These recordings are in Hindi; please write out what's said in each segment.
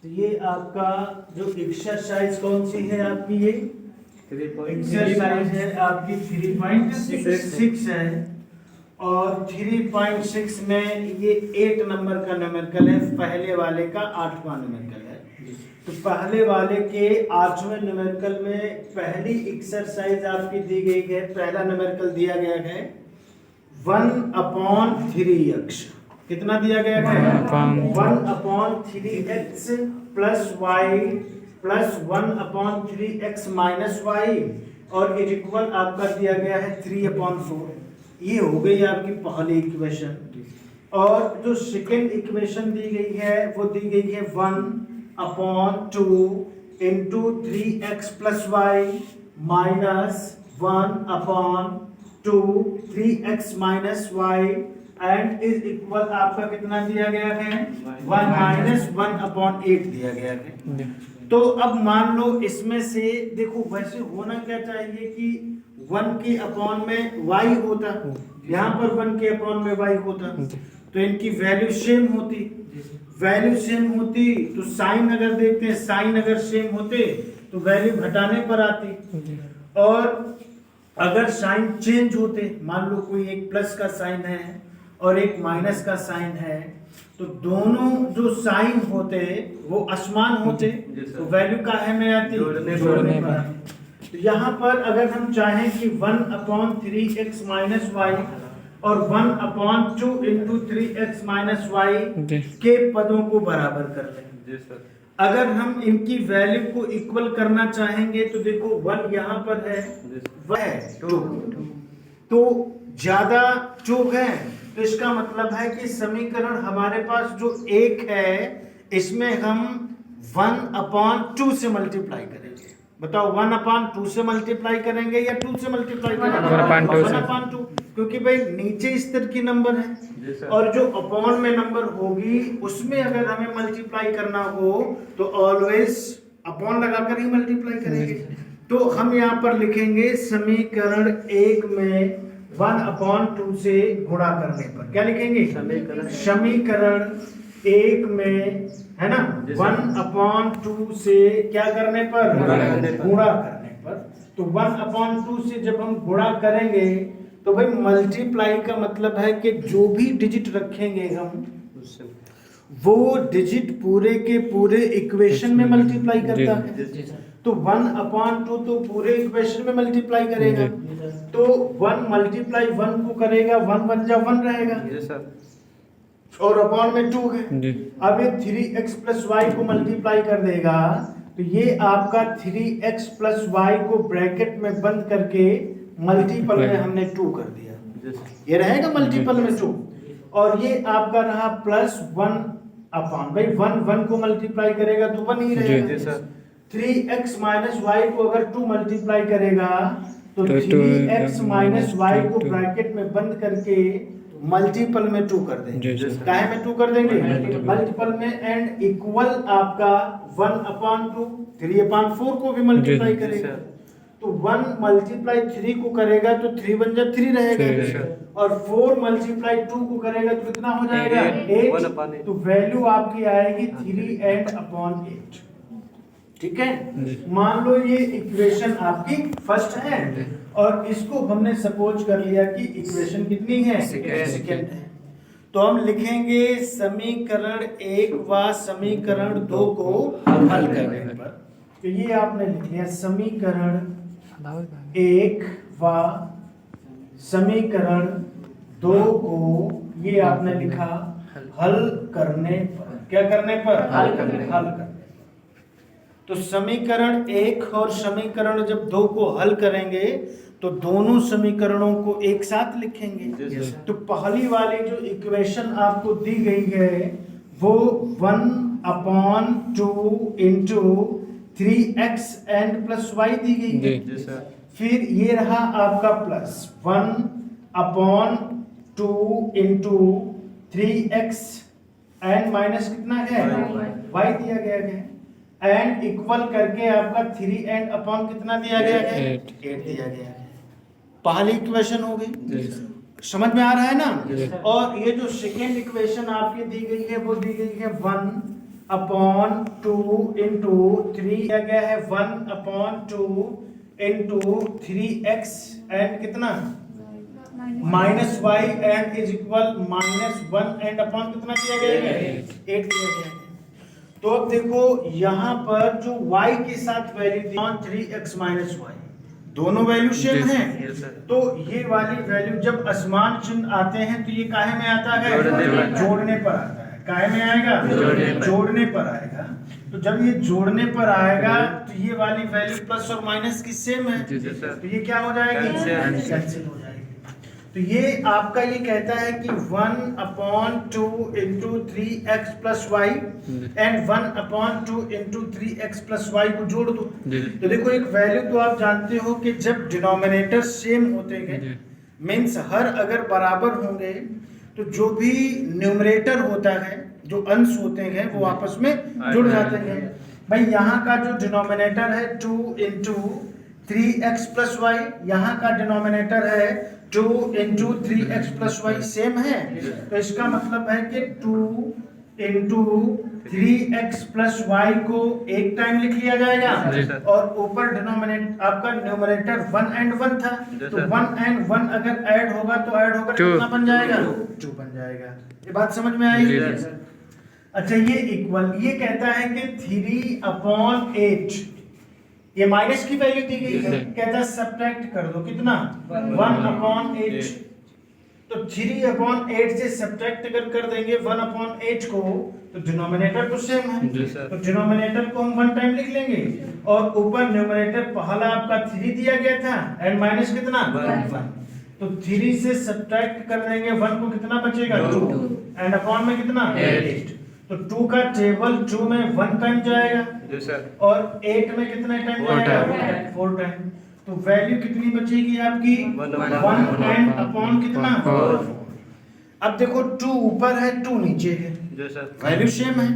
तो ये आपका जो एक्सरसाइज कौन सी है आपकी, ये एक्सरसाइज है आपकी 3.6 है। और 3.6 में ये 8 नंबर का न्यूमेरिकल है, पहले वाले का 8वां न्यूमेरिकल है। तो पहले वाले के 8वें न्यूमेरिकल में पहली एक्सरसाइज आपकी दी गई है, पहला न्यूमेरिकल दिया गया है 1/3x। कितना दिया गया है? 1/3x plus y plus 1/3x minus y और इज इक्वल आपका दिया गया है 3/4। ये हो गई आपकी पहली इक्वेशन। और जो सेकेंड इक्वेशन दी गई है वो दी गई है 1/2 into 3x plus y minus 1/2 3x minus y and is equal आपका कितना दिया गया है? 1 माइनस 1/8 दिया गया है। तो अब मान लो इसमें से देखो, वैसे होना क्या चाहिए कि 1 के अपॉन में y होता, यहाँ पर 1 के अपॉन में y होता, तो इनकी वैल्यू सेम होती। वैल्यू सेम होती तो साइन अगर देखते हैं, साइन अगर सेम होते तो वैल्यू घटाने पर आती। और अगर साइन चेंज होते, मान लो कोई एक प्लस का साइन है और एक माइनस का साइन है, तो दोनों जो साइन होते वो असमान होते, तो वैल्यू काहे में आती? जोड़ने पर। तो यहाँ पर अगर हम चाहें कि 1/3x माइनस वाई और 1/2 इंटू 3x माइनस वाई के पदों को बराबर कर लें। अगर हम इनकी वैल्यू को इक्वल करना चाहेंगे तो देखो 1 यहाँ पर है, वह 2, तो ज्यादा जो है, तो इसका मतलब है कि समीकरण हमारे पास जो एक है इसमें हम 1/2 से मल्टीप्लाई करेंगे। बताओ 1/2 से मल्टीप्लाई करेंगे या 2 से मल्टीप्लाई करेंगे? 1/2, क्योंकि भाई नीचे स्तर की नंबर है और जो अपॉन में नंबर होगी उसमें अगर हमें मल्टीप्लाई करना हो तो ऑलवेज अपॉन लगाकर ही मल्टीप्लाई करेंगे। तो हम यहाँ पर लिखेंगे समीकरण 1 में 1/2 से गुणा करने पर क्या लिखेंगे? समीकरण 1 में है ना 1/2 से क्या करने पर? गुणा करने पर। तो 1/2 से जब हम गुणा करेंगे तो भाई मल्टीप्लाई का मतलब है कि जो भी डिजिट रखेंगे हम वो डिजिट पूरे के पूरे इक्वेशन में मल्टीप्लाई करता है। तो 1/2 तो पूरे इक्वेशन में मल्टीप्लाई करेगा, तो 1 मल्टीप्लाई 1 को करेगा, 1 1 जा 1 रहेगा और अपॉन में 2 है। अब ये 3x प्लस वाई को मल्टीप्लाई कर देगा, तो ये आपका 3x प्लस वाई को ब्रैकेट में बंद करके मल्टीपल में हमने 2 कर दिया, ये रहेगा मल्टीपल में 2। और ये आपका रहा प्लस 1 अपॉन, भाई 1 को मल्टीप्लाई करेगा तो 1 ही रहेगा। 3x माइनस वाई को अगर 2 मल्टीप्लाई करेगा तो 3x माइनस वाई को ब्रैकेट में बंद करके मल्टीपल में 2 कर देंगे। काहे में 2 कर देंगे? मल्टीपल में। एंड इक्वल आपका 1/2 3/4 को भी मल्टीप्लाई करेगा, तो 1 मल्टीप्लाई 3 को करेगा तो 3 1 जा 3 रहेगा और 4 मल्टीप्लाई 2 को करेगा तो कितना हो जाएगा? 8। तो वैल्यू आपकी आएगी 3/8। ठीक है, मान लो ये इक्वेशन आपकी फर्स्ट है और इसको हमने सपोज कर लिया कि इक्वेशन कितनी है? सेकेंड है। तो हम लिखेंगे समीकरण 1 व समीकरण 2 को हल करने पर। तो ये आपने लिख लिया समीकरण 1 व समीकरण 2 को, ये आपने लिखा हल करने पर। क्या करने पर? हल करने। तो समीकरण 1 और समीकरण जब 2 को हल करेंगे तो दोनों समीकरणों को एक साथ लिखेंगे। तो पहली वाली जो इक्वेशन आपको दी गई है वो 1/2 into 3x and plus Y दी गई है। फिर ये रहा आपका plus 1/2 into 3x and minus कितना है? y दिया गया है। एंड इक्वल करके आपका 3 एंड अपॉन कितना दिया गया है? 8 दिया गया है। पहली इक्वेशन हो गई, समझ में आ रहा है ना? और ये जो सेकेंड इक्वेशन आपकी दी गई है वो दी गई है 1 अपॉन 2 इंटू 3 क्या गया है 1 अपॉन 2 इंटू 3x एंड कितना minus y and is equal -1 and upon कितना दिया गया है 8 दिया गया है। तो अब देखो यहाँ पर जो y के साथ वैल्यू थी 3x माइनस वाई, दोनों वैल्यू सेम हैं, तो ये वाली वैल्यू जब असमान चिन्ह आते हैं तो ये काहे में आता है जोड़ने पर आता है। काहे में आएगा जोड़ने पर आएगा। तो जब ये जोड़ने पर आएगा तो ये वाली वैल्यू प्लस और माइनस की सेम है, तो ये क्या हो जाएगी कैंसिल हो जाएगी। तो ये आपका ये कहता है कि 1 upon 2 into 3x plus y and 1 upon 2 into 3x plus y को जोड़ दो। तो देखो एक वैल्यू तो आप जानते हो कि जब डिनोमिनेटर सेम होते हैं मीन्स हर अगर बराबर होंगे तो जो भी न्यूमरेटर होता है, जो अंश होते हैं वो आपस में जुड़ जाते हैं। भाई यहाँ का जो डिनोमिनेटर है 2 इंटू 3x प्लस वाई, यहाँ का डिनोमिनेटर है 2 into 3x plus Y same है, तो इसका मतलब है कि 2 इंटू 3x प्लस वाई को एक टाइम लिख लिया जाएगा और ऊपर डिनोमिनेटर आपका न्यूमरेटर 1 एंड 1 था, तो 1 एंड 1 अगर ऐड होगा तो ऐड होकर कितना बन जाएगा 2 बन जाएगा। ये बात समझ में आई? अच्छा ये इक्वल, ये कहता है कि 3 अपॉन 8, ये माइनस की वैल्यू दी गई है, कहता है सब्ट्रैक्ट कर दो कितना 1 अपॉन 8, तो 3 अपॉन 8 से सब्ट्रैक्ट अगर कर देंगे 1 अपॉन 8 को तो डिनोमिनेटर तो सेम है, तो डिनोमिनेटर को हम 1 टाइम लिख लेंगे और ऊपर न्यूमरेटर पहला आपका 3 दिया गया था एंड माइनस कितना 1, तो 3 से सब्ट्रैक्ट कर देंगे 1 को कितना बचेगा 2 एंड अपॉन में कितना 8, तो 2 का टेबल 2 में 1 टाइम जाएगा और 8 में कितने टाइम जाएगा 4 टाइम, तो वैल्यू कितनी बचेगी आपकी 1 एंड अपॉन कितना 4। अब देखो 2 ऊपर है 2 नीचे है, वैल्यू सेम है,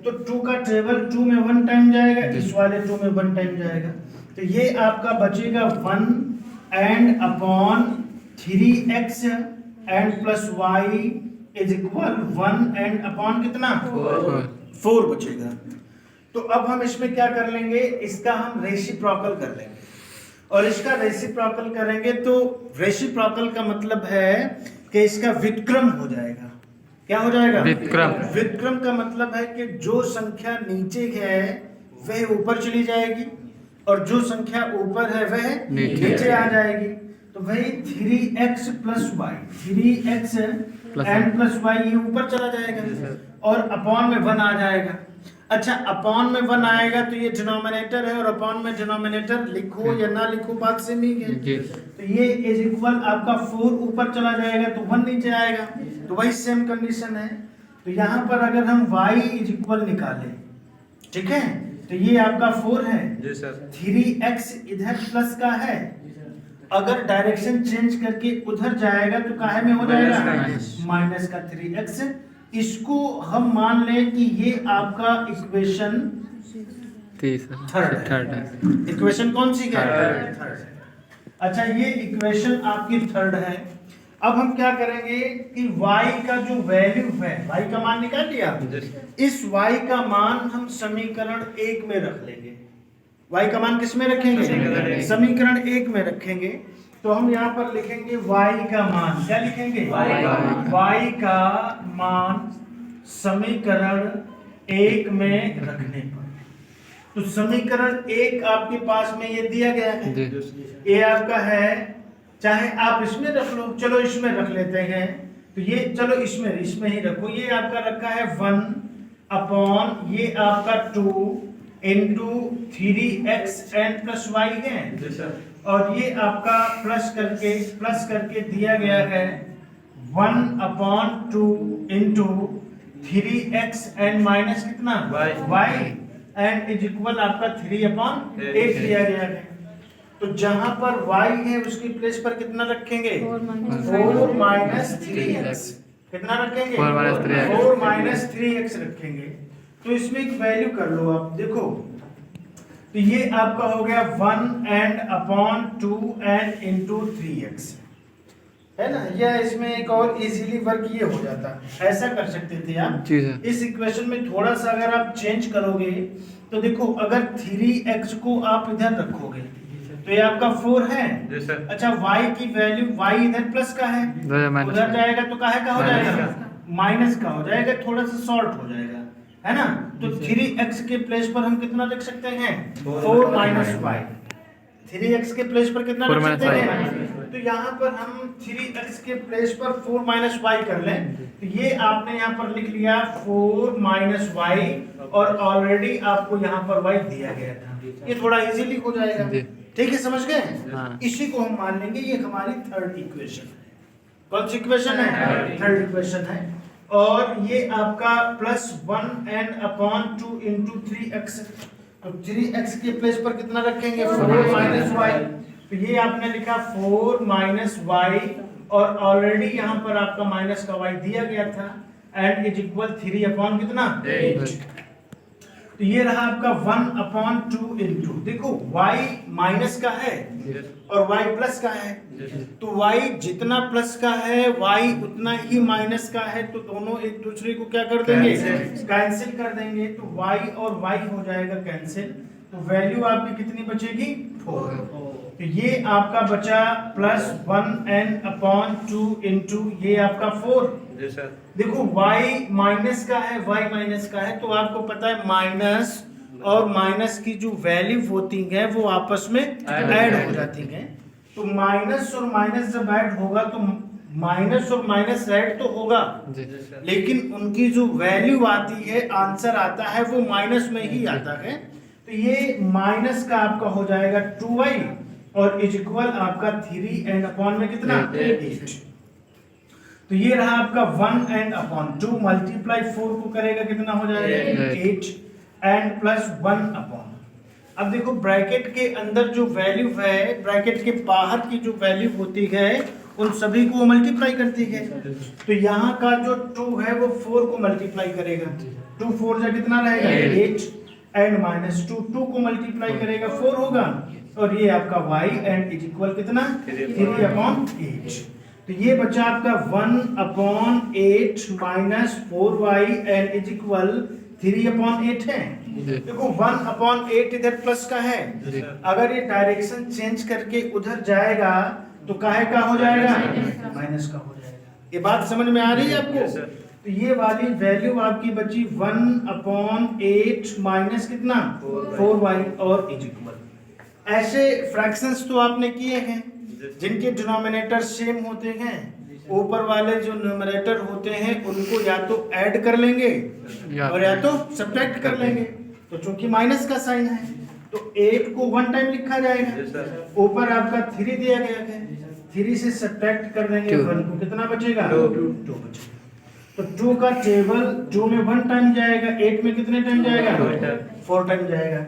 तो 2 का टेबल 2 में 1 टाइम जाएगा, इस वाले 2 में 1 टाइम जाएगा, तो ये आपका बचेगा 1 and upon 3x and plus y is equal 1 and upon कितना 4 बचेगा। तो अब हम इसमें क्या कर लेंगे, इसका हम रेसिप्रोकल कर लेंगे और इसका रेसिप्रोकल करेंगे तो रेसिप्रोकल का मतलब है कि इसका व्युत्क्रम हो जाएगा। क्या हो जाएगा व्युत्क्रम का मतलब है कि जो संख्या नीचे है वह ऊपर चली जाएगी और जो संख्या ऊपर है वह नीचे आ जाएगी। तो वही 3x plus y 3x and plus y ये ऊपर चला जाएगा और अपॉन में 1 आ जाएगा। अच्छा अपॉन में 1 आएगा तो ये डिनोमिनेटर है और अपॉन में डिनोमिनेटर लिखो या ना लिखो बात सेम ही है, तो ये इज इक्वल आपका 4 ऊपर चला जाएगा तो 1 नीचे आएगा, तो वही सेम कंडीशन है। तो यहाँ पर अगर हम y इज इक्वल निकालें, ठीक है, तो ये आपका 4 है, 3x इधर प्लस का है, अगर डायरेक्शन चेंज करके उधर जाएगा तो काहे में हो जाएगा माइनस का 3x। इसको हम मान लें कि ये आपका इक्वेशन थर्ड है। इक्वेशन कौन सी है थर्ड। अच्छा ये इक्वेशन आपकी थर्ड है। अब हम क्या करेंगे कि y का जो वैल्यू है, y का मान निकाल लिया, इस y का मान हम समीकरण 1 में रख लेंगे। y का मान किस में रखेंगे समीकरण 1 में रखेंगे, तो हम यहाँ पर लिखेंगे y का मान, क्या लिखेंगे y का मान समीकरण 1 में रखने पर। तो समीकरण 1 आपके पास में ये दिया गया है, ये आपका है, चाहे आप इसमें रख लो, चलो इसमें रख लेते हैं, तो ये चलो इसमें ही रखो, ये आपका रखा है 1 अपॉन ये आपका 2 into 3x and plus Y है, और ये आपका प्लस करके दिया गया है 1 upon 2 into 3x and minus कितना y एंड इज इक्वल आपका 3 अपॉन 8 दिया गया है। तो जहां पर y है उसकी प्लेस पर कितना रखेंगे 4 माइनस 3x, कितना रखेंगे 4 माइनस 3x रखेंगे। तो इसमें एक वैल्यू कर लो आप, देखो तो ये आपका हो गया 1 and upon 2 and into 3x, है ना, या इसमें एक और इजीली वर्क ये हो जाता, ऐसा कर सकते थे आप जी सर। इस इक्वेशन में थोड़ा सा अगर आप चेंज करोगे तो देखो, अगर 3x को आप इधर रखोगे तो ये आपका 4 है। अच्छा, y की वैल्यू, y इधर प्लस का है, उधर जाएगा तो काहे का हो जाएगा, माइनस का हो जाएगा, थोड़ा सा शॉर्ट हो जाएगा, है ना। तो 3x के प्लेस पर हम कितना लिख सकते हैं, 4 माइनस y। 3x के प्लेस पर कितना लिख सकते हैं, तो यहाँ पर हम 3x के प्लेस पर 4 माइनस y कर लें, तो ये आपने यहाँ पर लिख लिया 4 माइनस y, और ऑलरेडी आपको यहाँ पर y दिया गया था, ये थोड़ा इजीली हो जाएगा। ठीक है, समझ गए। हाँ। इसी को हम मान लेंगे ये हमारी थर्ड इक्वेशन है। कौन सी इक्वेशन है, थर्ड इक्वेशन है। और ये आपका +1n/2 इंटू 3x, तो 3x के प्लेस पर कितना रखेंगे, 4 माइनस y, तो ये आपने लिखा 4 माइनस y, और ऑलरेडी यहाँ पर आपका माइनस का y दिया गया था, एंड इज इक्वल 3 कितना 8। तो ये रहा आपका 1/2 इंटू, देखो y माइनस का है और y प्लस का है, तो y जितना प्लस का है y उतना ही माइनस का है, तो दोनों एक दूसरे को क्या कर देंगे, कैंसिल कर देंगे, तो y और y हो जाएगा कैंसिल, तो वैल्यू आपकी कितनी बचेगी, 4। तो ये आपका बचा +1n/2 इंटू ये आपका 4। देखो y माइनस का है, y माइनस का है, तो आपको पता है माइनस और माइनस की जो वैल्यू होती है वो आपस में ऐड हो जाती हैं, तो माइनस और माइनस जब ऐड होगा तो माइनस और माइनस ऐड तो होगा, लेकिन उनकी जो वैल्यू आती है, आंसर आता है, वो माइनस में ही आता है, तो ये माइनस का आपका हो जाएगा 2y, और इज इक्वल आपका 3 एंड अपॉन में कितना 8। तो ये रहा आपका 1n/2 मल्टीप्लाई 4 को करेगा कितना हो जाएगा 8, एंड प्लस 1/। अब देखो ब्रैकेट के अंदर जो वैल्यू है, ब्रैकेट के बाहर की जो वैल्यू होती है, उन सभी को मल्टीप्लाई करती है, तो यहाँ का जो 2 है वो 4 को मल्टीप्लाई करेगा, 2 4 जा कितना रहेगा 8, एंड माइनस 2 को मल्टीप्लाई करेगा 4 होगा, और ये आपका y एंड इज इक्वल कितना 3/8। तो ये बचा आपका 1/8 minus 4y and is equal 3/8 है। देखो 1/8 इधर प्लस का है, अगर ये डायरेक्शन चेंज करके उधर जाएगा तो काहे का हो जाएगा, माइनस का हो जाएगा। ये बात समझ में आ रही है आपको। तो ये वाली वैल्यू आपकी बची 1/8 माइनस कितना 4y और इज इक्वल। ऐसे फ्रैक्शंस तो आपने किए हैं जिनके डिनोमिनेटर सेम होते हैं, ऊपर वाले जो न्यूमरेटर होते हैं उनको या तो ऐड कर लेंगे और या तो सब्ट्रैक्ट कर लेंगे, तो चूंकि माइनस का साइन है तो 8 को 1 टाइम लिखा जाएगा, ऊपर आपका 3 दिया गया है, 3 से सब्ट्रैक्ट कर देंगे 1 को, कितना बचेगा 2 बचेगा। तो 2 का टेबल 2 में 1 टाइम जाएगा, 8 में कितने टाइम जाएगा 4 टाइम जाएगा।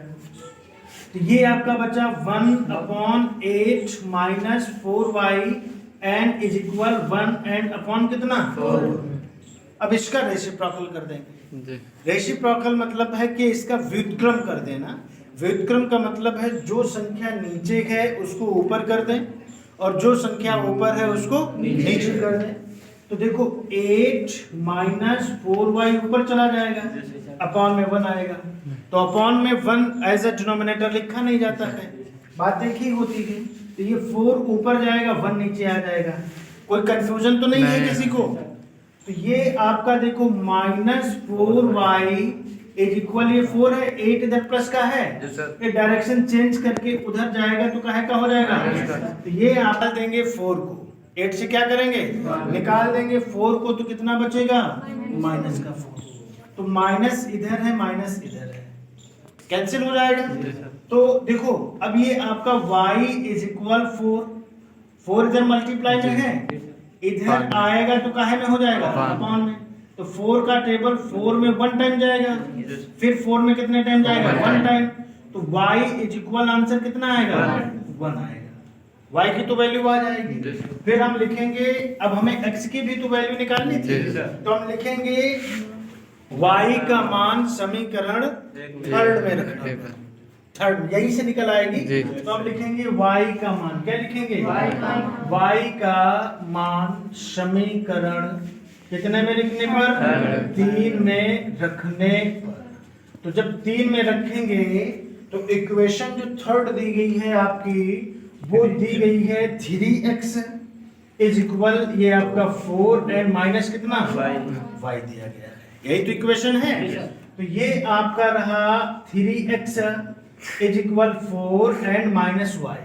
तो ये आपका बचा 1/8 minus 4y and is equal 1 and upon कितना 4। अब इसका रेसिप्रोकल कर देंगे। रेसिप्रोकल मतलब है कि इसका व्युत्क्रम कर देना। व्युत्क्रम का मतलब है जो संख्या नीचे है उसको ऊपर कर दें, और जो संख्या ऊपर है उसको नीचे कर दें। तो देखो 8 माइनस 4y ऊपर चला जाएगा, अपॉन में 1 आएगा, तो अपॉन में 1 एज अ डिनोमिनेटर लिखा नहीं जाता है, बात एक ही होती है। तो ये 4 ऊपर जाएगा, 1 नीचे आ जाएगा, कोई कंफ्यूजन तो नहीं है किसी को। तो ये आपका देखो -4y इज इक्वल, ये 4 है, 8 इधर प्लस का है, ये डायरेक्शन चेंज करके उधर जाएगा तो काहे का हो जाएगा, तो ये आप देंगे 4 को, 8 से क्या करेंगे निकाल देंगे 4 को, तो कितना बचेगा माइनस का 4, तो माइनस इधर है माइनस इधर है, कैंसिल हो जाएगा। तो देखो अब ये आपका y इज इक्वल 4 इधर मल्टीप्लाई में है, इधर आएगा तो काहे में हो जाएगा अपॉन में, तो 4 का टेबल 4 में 1 टाइम जाएगा, फिर 4 में कितने टाइम जाएगा 1 टाइम, तो y इज इक्वल आंसर कितना आएगा 1 आएगा। y की तो वैल्यू आ जाएगी, फिर हम लिखेंगे, अब हमें x की भी तो वैल्यू निकालनी थी, तो हम लिखेंगे y का मान समीकरण थर्ड में रखना, थर्ड यही से निकल आएगी। जी। तो अब लिखेंगे y का मान, क्या लिखेंगे y का मान समीकरण कितने में लिखने पर 3 में रखने पर। तो जब 3 में रखेंगे तो इक्वेशन जो थर्ड दी गई है आपकी वो दी गई है 3x इज इक्वल ये आपका 4 एंड माइनस कितना y दिया गया है, यही तो इक्वेशन है। तो ये आपका रहा 3x is equal 4 and minus y,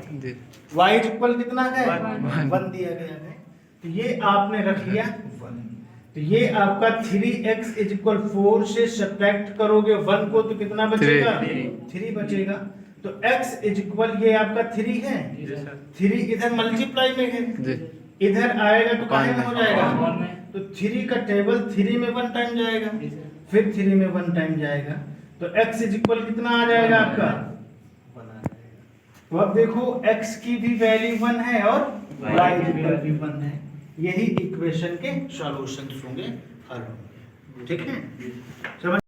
y is equal कितना है 1 दिया गया है। तो ये आपने रख लिया 1। तो ये आपका 3x इज इक्वल 4 से सब्ट्रैक्ट करोगे 1 को तो कितना बचेगा 3 बचेगा। तो x इज इक्वल ये आपका 3 है, 3 इधर मल्टीप्लाई में है, इधर आएगा तो काहे में हो जाएगा, तो 3 का टेबल 3 में 1 टाइम जाएगा, फिर 3 में 1 टाइम जाएगा। तो x इज इक्वल कितना आ जाएगा आपका 1 आ जाएगा। तो अब देखो x की भी वैल्यू 1 है और y की वैल्यू 1 है, यही इक्वेशन के सॉल्यूशंस होंगे, हल होंगे। ठीक है, समझ